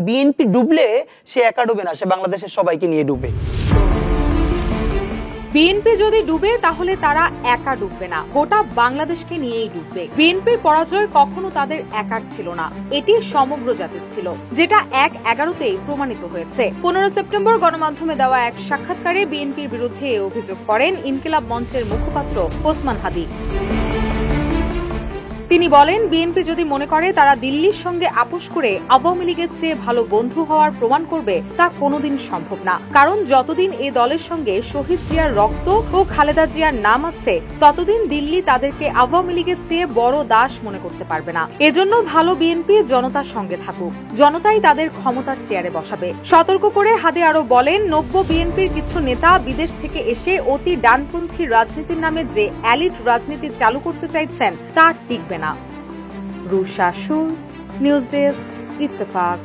BNP ডুবলে সে একা ডুবে না, সে বাংলাদেশের সবাইকে নিয়ে ডুবে। বিএনপি যদি ডুবে তাহলে তারা একা ডুববে না, গোটা বাংলাদেশকে নিয়েই ডুববে। বিএনপির পরাজয় কখনো তাদের একার ছিল না, এটি সমগ্র জাতির ছিল, যেটা ১/১১তেই প্রমাণিত হয়েছে। ১৫ সেপ্টেম্বর গণমাধ্যমে দেওয়া এক সাক্ষাৎকারে বিএনপির বিরুদ্ধে অভিযোগ করেন ইনকিলাব মঞ্চের মুখপাত্র ওসমান হাদি। তিনি বলেন, বিএনপি যদি মনে করে তারা দিল্লির সঙ্গে আপোষ করে আওয়ামী লীগের চেয়ে ভালো বন্ধু হওয়ার প্রমাণ করবে, তা কোনোদিন সম্ভব না। কারণ যতদিন এই দলের সঙ্গে শহীদ জিয়ার রক্ত ও খালেদা জিয়ার নাম আছে, ততদিন দিল্লি তাদেরকে আওয়ামী লীগের চেয়ে বড় দাস মনে করতে পারবে না। এজন্য ভালো বিএনপি জনতার সঙ্গে থাকুক, জনতাই তাদের ক্ষমতার চেয়ারে বসাবে। সতর্ক করে হাদি আরো বলেন, নব্য বিএনপির কিছু নেতা বিদেশ থেকে এসে অতি ডানপন্থী রাজনীতির নামে যে এলিট রাজনীতি চালু করতে চাইছেন, তা টিকবে না। রুশা সুর, নিউজ ডেস্ক, ইত্তেফাক।